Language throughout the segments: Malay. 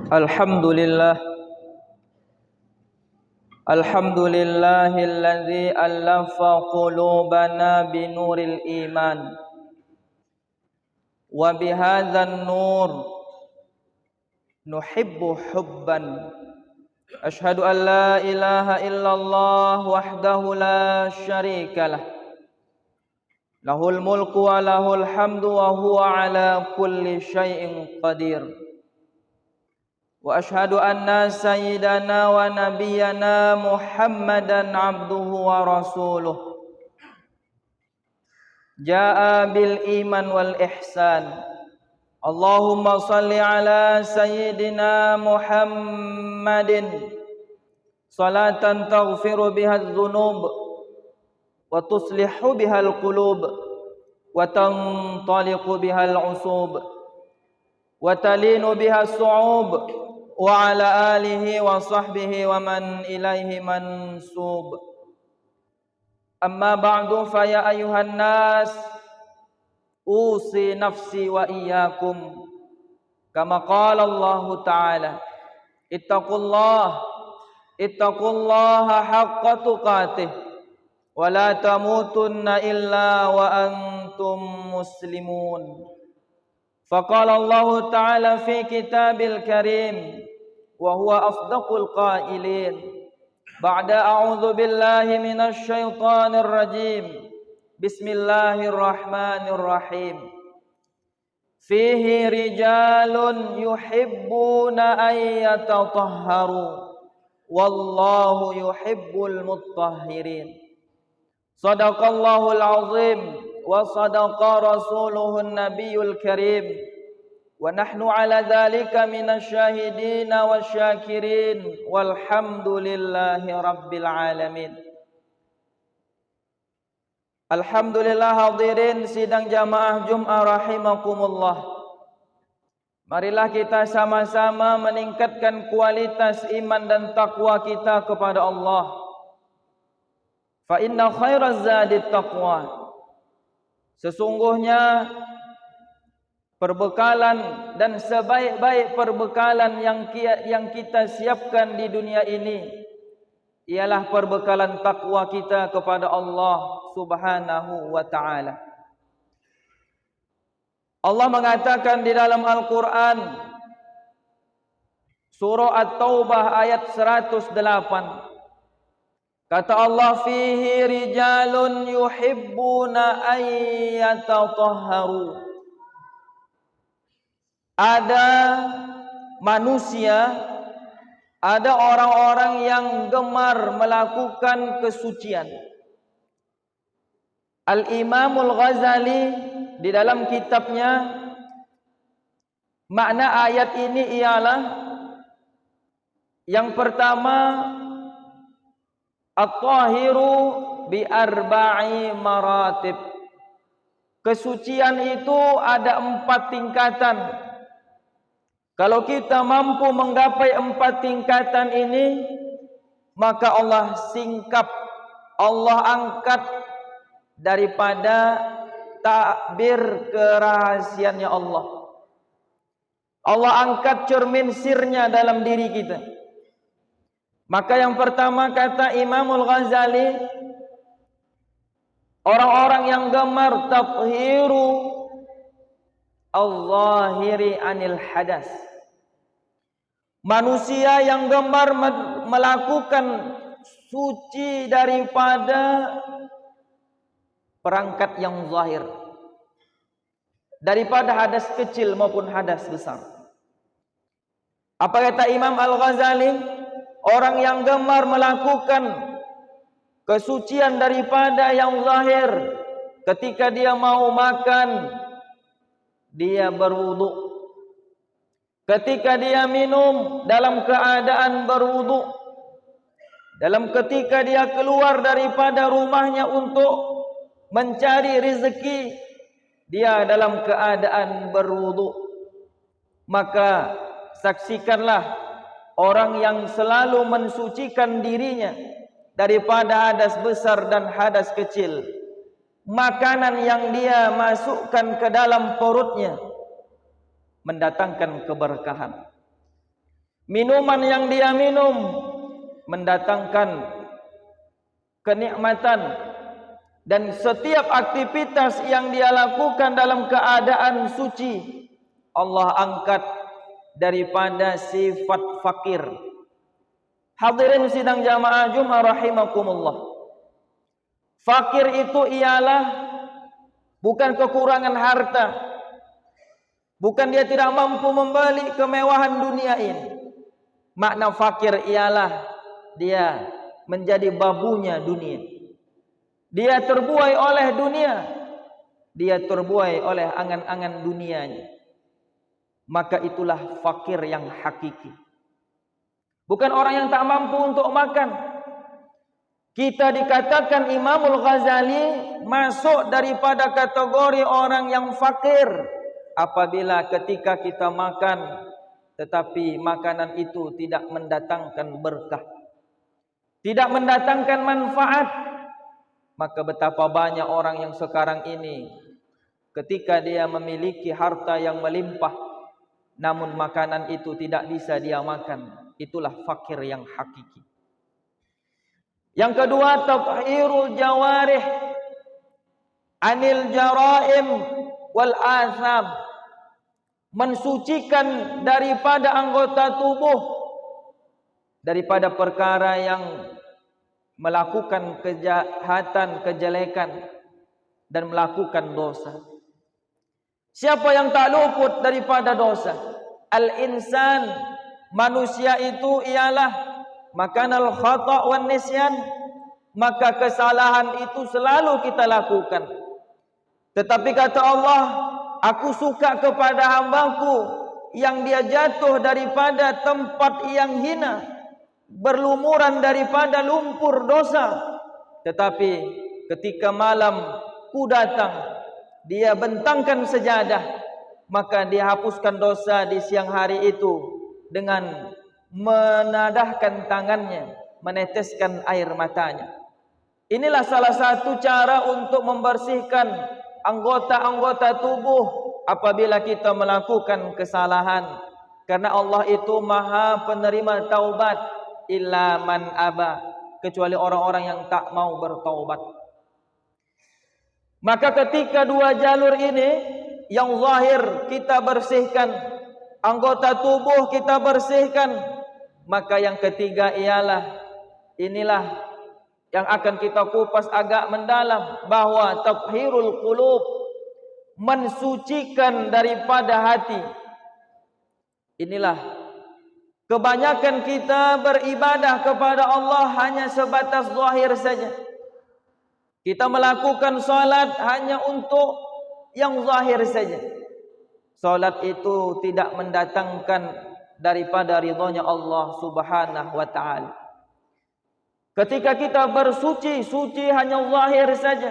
Alhamdulillah. Alhamdulillahilladzi allafa qulubana binuril iman wa bihadzan nur nuhibbu hubban. Ashhadu an la ilaha illallah wahdahu la syarikalah. Lahul mulku wa lahul hamdu wa huwa ala kulli syai'in qadir. Wa ashhadu anna sayyidana wa nabiyyana Muhammadan abduhu wa rasuluh. Jaa bil iman wal ihsan. Allahumma salli ala sayyidina Muhammadin salatan taghfiru biha adh-dhunub wa tuslihu biha al-qulub wa tantaliqu biha al-usub wa talinu biha as-su'ub wa ala alihi wa sahbihi wa man ilaihi mansub. Amma ba'du, fa ya ayuhan nas usi nafsi wa iyyakum kama qala Allah ta'ala ittaqullaha haqqa tuqatih wa la tamutunna illa wa antum muslimun. Faqala Allah ta'ala fi kitabil karim wa huwa asdaqul qailin ba'da a'udzu billahi minasy syaithanir rajim. Bismillahirrahmanirrahim. Fihi rijalun yuhibbuna an yatatahharu wallahu yuhibbul mutahhirin. Shadaqallahul azim wa sadaqa rasuluhun nabiyul karim. Wa nahnu ala dzalika minasy syahidin wasyakirin walhamdulillahi rabbil alamin. Alhamdulillah, hadirin sidang jamaah Jum'ah rahimakumullah. Marilah kita sama-sama meningkatkan kualitas iman dan takwa kita kepada Allah. Fa inna khairaz zadit taqwa. Sesungguhnya perbekalan dan sebaik-baik perbekalan yang kita siapkan di dunia ini ialah perbekalan takwa kita kepada Allah Subhanahu wa ta'ala. Allah mengatakan di dalam Al-Quran surah At-Taubah ayat 108, kata Allah, fihi rijalun yuhibbuna an yatatahharu. Ada manusia, ada orang-orang yang gemar melakukan kesucian. Al-Imamul Ghazali di dalam kitabnya, makna ayat ini ialah yang pertama, at-tahiru bi arba'i maratib. Kesucian itu ada 4 tingkatan. Kalau kita mampu menggapai 4 tingkatan ini, maka Allah singkap, Allah angkat daripada takbir kerahasiannya Allah. Allah angkat cermin sirnya dalam diri kita. Maka yang pertama kata Imamul Ghazali, orang-orang yang gemar tathiru al-zahiri anil hadas. Manusia yang gemar melakukan suci daripada perangkat yang zahir, daripada hadas kecil maupun hadas besar. Apa kata Imam Al-Ghazali? Orang yang gemar melakukan kesucian daripada yang zahir, ketika dia mau makan, dia berwudu. Ketika dia minum, dalam keadaan berwudu. Dalam ketika dia keluar daripada rumahnya untuk mencari rezeki, dia dalam keadaan berwudu. Maka saksikanlah orang yang selalu mensucikan dirinya daripada hadas besar dan hadas kecil. Makanan yang dia masukkan ke dalam perutnya mendatangkan keberkahan. Minuman yang dia minum mendatangkan kenikmatan, dan setiap aktivitas yang dia lakukan dalam keadaan suci Allah angkat daripada sifat fakir. Hadirin sidang jamaah Jumat rahimakumullah. Fakir itu ialah bukan kekurangan harta, bukan dia tidak mampu membeli kemewahan dunia ini. Makna fakir ialah dia menjadi babunya dunia. Dia terbuai oleh dunia, dia terbuai oleh angan-angan dunianya. Maka itulah fakir yang hakiki. Bukan orang yang tak mampu untuk makan. Kita dikatakan Imamul Ghazali masuk daripada kategori orang yang fakir apabila ketika kita makan tetapi makanan itu tidak mendatangkan berkah, tidak mendatangkan manfaat. Maka betapa banyak orang yang sekarang ini ketika dia memiliki harta yang melimpah, namun makanan itu tidak bisa dia makan. Itulah fakir yang hakiki. Yang kedua, tathhirul jawarih anil jaraim wal atham. Mensucikan daripada anggota tubuh daripada perkara yang melakukan kejahatan, kejelekan dan melakukan dosa. Siapa yang tak luput daripada dosa? Al-insan, manusia itu ialah makanal khata' wan nisyan, maka kesalahan itu selalu kita lakukan. Tetapi kata Allah, aku suka kepada hambaku yang dia jatuh daripada tempat yang hina, berlumuran daripada lumpur dosa. Tetapi ketika malam ku datang, dia bentangkan sejadah, maka dia hapuskan dosa di siang hari itu dengan menadahkan tangannya, meneteskan air matanya. Inilah salah satu cara untuk membersihkan anggota-anggota tubuh apabila kita melakukan kesalahan. Karena Allah itu Maha penerima taubat, illa man aba, kecuali orang-orang yang tak mau bertaubat. Maka ketika dua jalur ini yang zahir kita bersihkan, anggota tubuh kita bersihkan, maka yang ketiga ialah inilah yang akan kita kupas agak mendalam, bahwa tathhirul qulub, mensucikan daripada hati. Inilah kebanyakan kita beribadah kepada Allah hanya sebatas zahir saja. Kita melakukan salat hanya untuk yang zahir saja. Salat itu tidak mendatangkan daripada ridhonya Allah Subhanahu wa taala. Ketika kita bersuci, suci hanya zahir saja.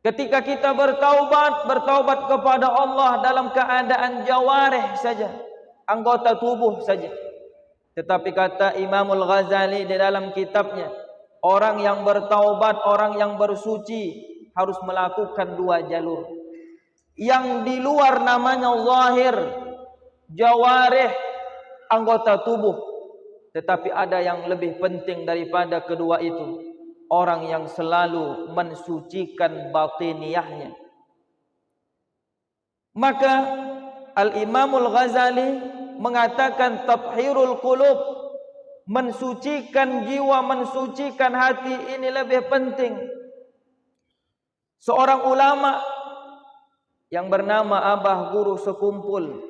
Ketika kita bertaubat kepada Allah dalam keadaan jawarih saja, anggota tubuh saja. Tetapi kata Imamul Ghazali di dalam kitabnya, orang yang bertaubat, orang yang bersuci harus melakukan dua jalur. Yang di luar namanya zahir, jawarih, anggota tubuh. Tetapi ada yang lebih penting daripada kedua itu, orang yang selalu mensucikan batiniyahnya. Maka Al-Imamul Ghazali mengatakan tathhirul qulub, mensucikan jiwa, mensucikan hati ini lebih penting. Seorang ulama yang bernama Abah Guru Sekumpul,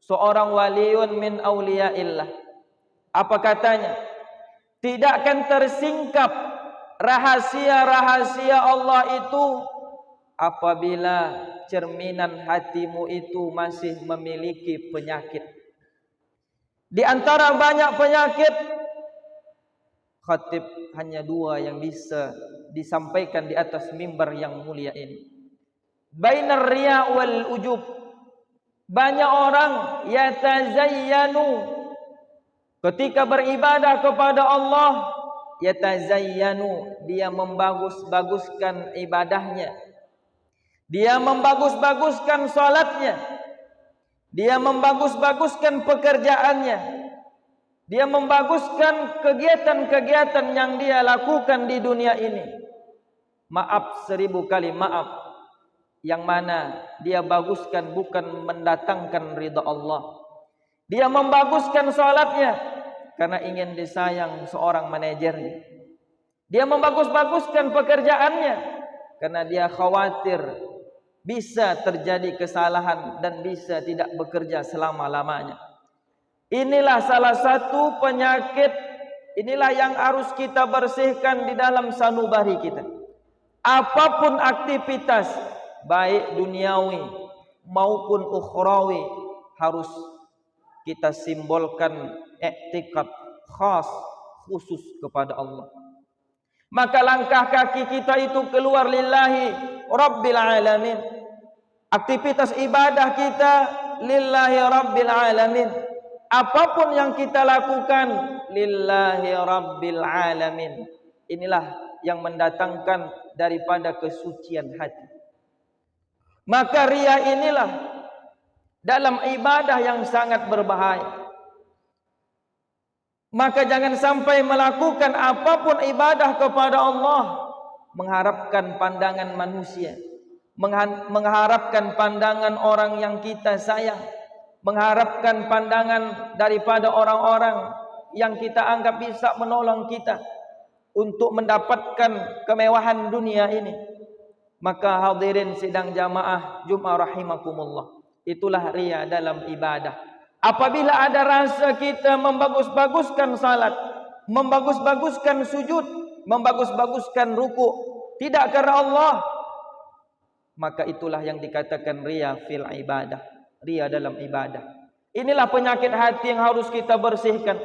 seorang waliun min auliyaillah, apa katanya? Tidak akan tersingkap rahasia-rahasia Allah itu apabila cerminan hatimu itu masih memiliki penyakit. Di antara banyak penyakit, khatib hanya dua yang bisa disampaikan di atas mimbar yang mulia ini. Bainar riya wal ujub. Banyak orang yatazayyanu, ketika beribadah kepada Allah, yatazayyanu, dia membagus-baguskan ibadahnya, dia membagus-baguskan salatnya, dia membagus-baguskan pekerjaannya, Dia membaguskan kegiatan-kegiatan yang dia lakukan di dunia ini. Maaf 1000 kali maaf. Yang mana dia baguskan bukan mendatangkan ridha Allah. Dia membaguskan salatnya karena ingin disayang seorang manajernya. Dia membagus-baguskan pekerjaannya karena dia khawatir bisa terjadi kesalahan dan bisa tidak bekerja selama-lamanya. Inilah salah satu penyakit, inilah yang harus kita bersihkan di dalam sanubari kita. Apapun aktivitas, baik duniawi maupun ukhrawi, harus kita simbolkan i'tikad khas, khusus kepada Allah. Maka langkah kaki kita itu keluar lillahi rabbil alamin. Aktivitas ibadah kita lillahi rabbil alamin. Apapun yang kita lakukan lillahi rabbil alamin. Inilah yang mendatangkan daripada kesucian hati. Maka riya inilah dalam ibadah yang sangat berbahaya. Maka jangan sampai melakukan apapun ibadah kepada Allah mengharapkan pandangan manusia, mengharapkan pandangan orang yang kita sayang, mengharapkan pandangan daripada orang-orang yang kita anggap bisa menolong kita untuk mendapatkan kemewahan dunia ini. Maka hadirin sidang jamaah Jumat rahimakumullah, itulah riya dalam ibadah. Apabila ada rasa kita membagus-baguskan salat, membagus-baguskan sujud, membagus-baguskan ruku, tidak karena Allah, maka itulah yang dikatakan riya fil ibadah, riya dalam ibadah. Inilah penyakit hati yang harus kita bersihkan.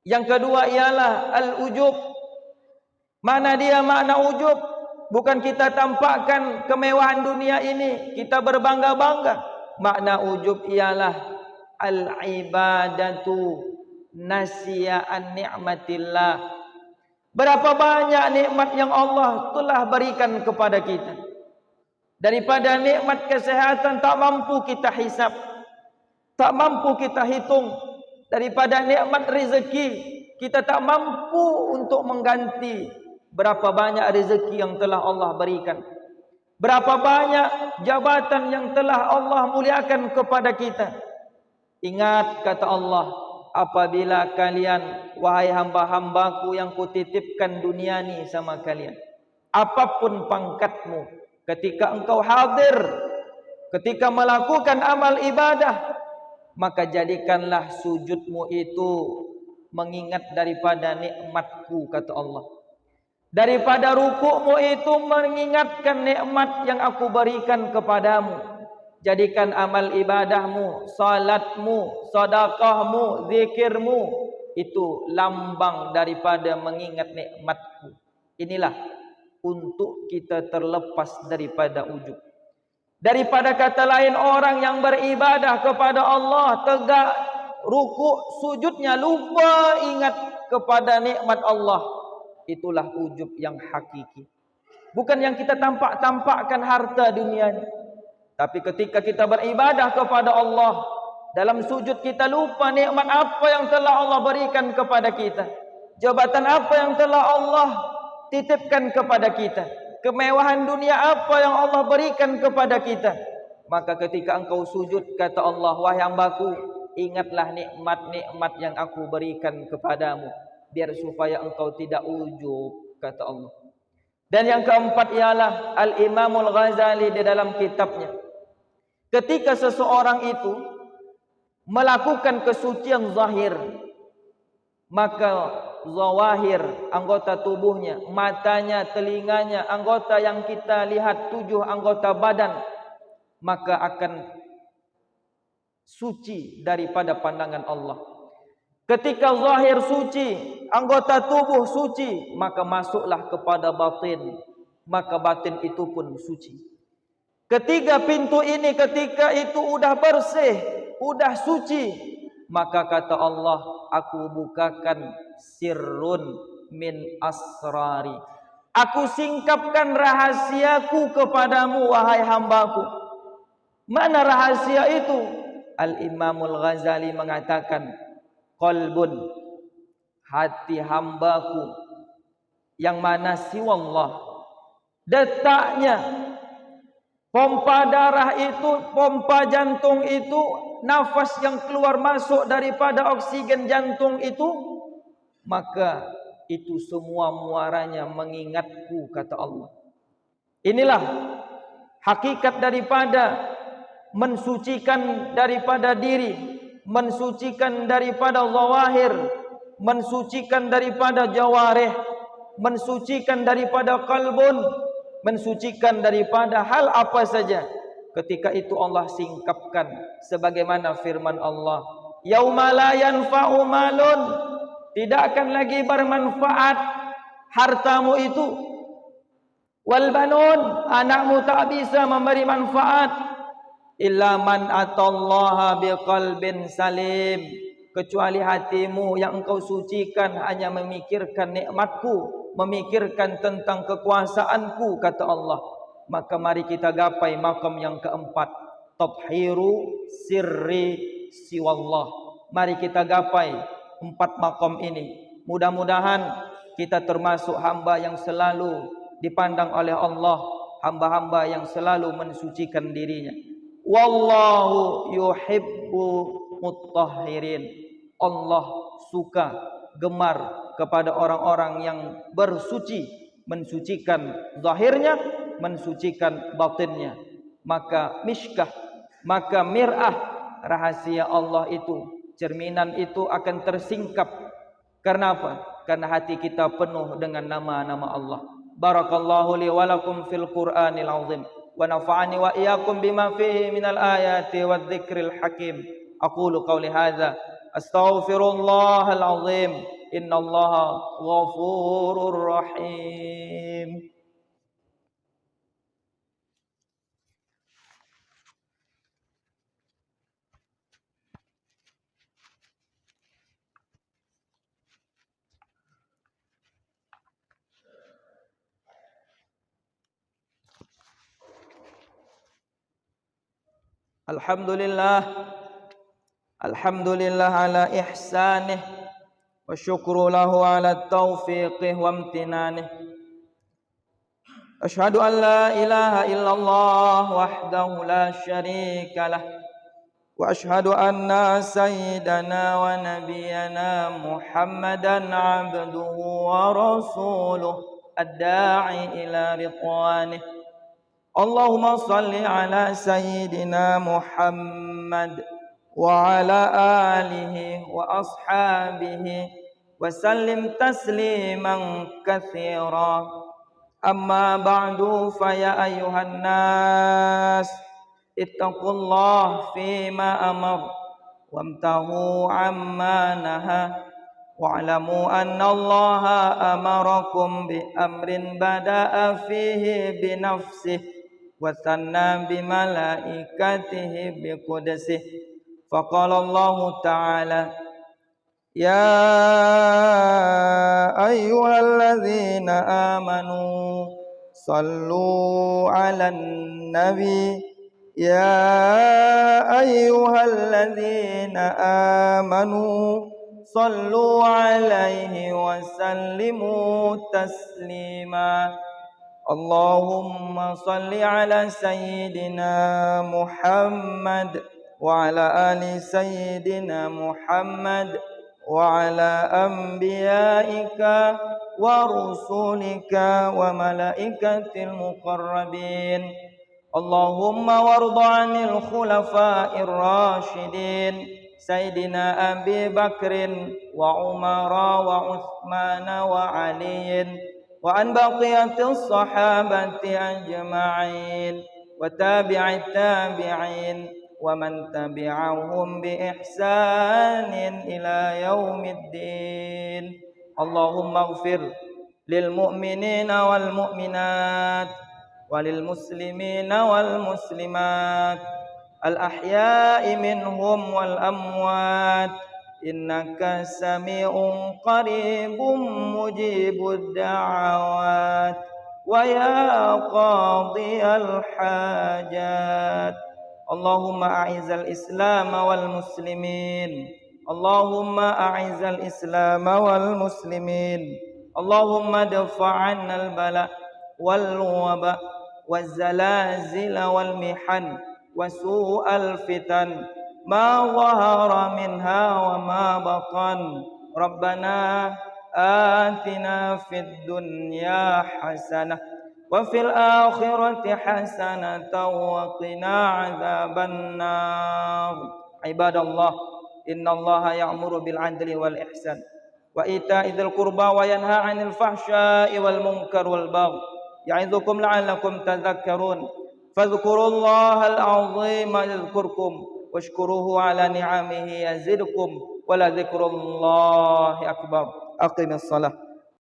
Yang kedua ialah al-ujub. Mana dia makna ujub? Bukan kita tampakkan kemewahan dunia ini, kita berbangga-bangga. Makna ujub ialah al-ibadatu nasya an ni'matillah. Berapa banyak nikmat yang Allah telah berikan kepada kita. Daripada nikmat kesehatan tak mampu kita hisap, tak mampu kita hitung. Daripada nikmat rezeki kita tak mampu untuk mengganti. Berapa banyak rezeki yang telah Allah berikan. Berapa banyak jabatan yang telah Allah muliakan kepada kita. Ingat kata Allah, apabila kalian, wahai hamba-hambaku yang kutitipkan dunia ni sama kalian, apapun pangkatmu, ketika engkau hadir, ketika melakukan amal ibadah, maka jadikanlah sujudmu itu mengingat daripada nikmatku, kata Allah. Daripada rukukmu itu mengingatkan nikmat yang aku berikan kepadamu. Jadikan amal ibadahmu, salatmu, sedekahmu, zikirmu itu lambang daripada mengingat nikmatku. Inilah untuk kita terlepas daripada ujub. Daripada kata lain, orang yang beribadah kepada Allah, tegak rukuk sujudnya lupa ingat kepada nikmat Allah. Itulah ujub yang hakiki. Bukan yang kita tampakkan harta dunia ini. Tapi ketika kita beribadah kepada Allah, dalam sujud kita lupa nikmat apa yang telah Allah berikan kepada kita. Jabatan apa yang telah Allah titipkan kepada kita. Kemewahan dunia apa yang Allah berikan kepada kita. Maka ketika engkau sujud, kata Allah, wahai hambaku, ingatlah nikmat-nikmat yang aku berikan kepadamu. Biar supaya engkau tidak ujub, kata Allah. Dan yang keempat ialah Al-Imamul Ghazali di dalam kitabnya. Ketika seseorang itu melakukan kesucian zahir, maka zawahir, anggota tubuhnya, matanya, telinganya, anggota yang kita lihat 7 anggota badan, maka akan suci daripada pandangan Allah. Ketika zahir suci, anggota tubuh suci, maka masuklah kepada batin, maka batin itu pun suci. Ketiga pintu ini ketika itu udah bersih, udah suci, maka kata Allah, aku bukakan sirrun min asrari. Aku singkapkan rahasiaku kepadamu, wahai hambaku. Mana rahasia itu? Al-Imamul Ghazali mengatakan, qalbun, hati hambaku yang mana siwallah, detaknya, pompa darah itu, pompa jantung itu, nafas yang keluar masuk daripada oksigen jantung itu, maka itu semua muaranya mengingatku, kata Allah. Inilah hakikat daripada mensucikan daripada diri, mensucikan daripada zawahir, mensucikan daripada jawarih, mensucikan daripada qalbun, mensucikan daripada hal apa saja. Ketika itu Allah singkapkan sebagaimana firman Allah, yauma la yanfa'u malun, tidak akan lagi bermanfaat hartamu itu, wal banun, anakmu tak bisa memberi manfaat, illa man atallaha biqalbin salim, kecuali hatimu yang engkau sucikan hanya memikirkan nikmatku, memikirkan tentang kekuasaanku, kata Allah. Maka mari kita gapai makam yang keempat, tathiru sirri siwallah. Mari kita gapai 4 makam ini. Mudah-mudahan kita termasuk hamba yang selalu dipandang oleh Allah, hamba-hamba yang selalu mensucikan dirinya. Wallahu yuhibbu mutahhirin. Allah suka, gemar kepada orang-orang yang bersuci, mensucikan zahirnya, mensucikan batinnya. Maka mishkah, maka mir'ah, rahasia Allah itu, cerminan itu akan tersingkap. Karena apa? Karena hati kita penuh dengan nama-nama Allah. Barakallahu li wa lakum fil Qur'anil azim, wa nafa'ani wa iyyakum bima fihi minal ayati wadh-dhikril hakim. Aqulu qawli hadza astaghfirullahal azim, innallaha ghafurur rahim. Alhamdulillah ala ihsanih, wa syukru lahu ala taufiqih wa amtinanih. Ashhadu an la ilaha illallah wahdahu la syarika lah, wa ashhadu anna sayyidana wa nabiyyana Muhammadan abduhu wa rasuluh ad-da'i ila ridwanih. Allahumma salli ala sayyidina Muhammad wa ala alihi wa ashabihi wa sallim tasliman katsira. Amma ba'du, fa ya ayyuhan nas ittaqullah fima amar wamtahu amma naha wa'lamu anna Allaha amarakum bi amrin bada'a fihi bi nafsihi wa thanna bi malaikatihi bi qudsihi. Faqala Allah Ta'ala, ya ayyuhalladzina amanu sallu 'alan nabi, ya ayyuhalladzina amanu sallu 'alaihi wa sallimu taslima. Allahumma salli 'ala sayyidina Muhammad wa 'ala ali sayyidina Muhammad wa 'ala anbiya'ika wa rusulika wa malaikatil muqarrabin. Allahumma warda 'anil khulafa'ir rasyidin sayyidina Abi Bakrin wa Umara wa Uthmana wa Aliyin wa an baqiyatis sahabati ajma'in wa tabi'it tabi'in wa man tabi'ahum bi ihsanin ila yaumiddin. Allahumma ighfir lil mu'minina wal mu'minat walil muslimina wal muslimat al ahya'i minhum wal amwat, innaka sami'un qaribun mujibud da'awat wa ya qadiyal hajat. Allahumma a'izal islam wal muslimin Allahumma a'izzal Islam wal muslimin. Allahumma dafa' 'annal bala wal waba waz zalazil wal mihan wa su'al fitan ma dhahara minha wa ma batan. Rabbana atina fid dunya hasanah wa fil akhirati hasanatan wa qina adzaban nar. Ibadallah, innallaha ya'muru bil 'adli wal ihsan wa ita'i dzil qurba wa yanha 'anil fahsya'i wal munkar wal baghi ya'idzukum la'allakum tadhakkarun. Fadhkurullahal 'azima yadhkurkum washkuruhu 'ala ni'amihi yazidkum wa la dzikrullahi akbar. Aqimis shalah.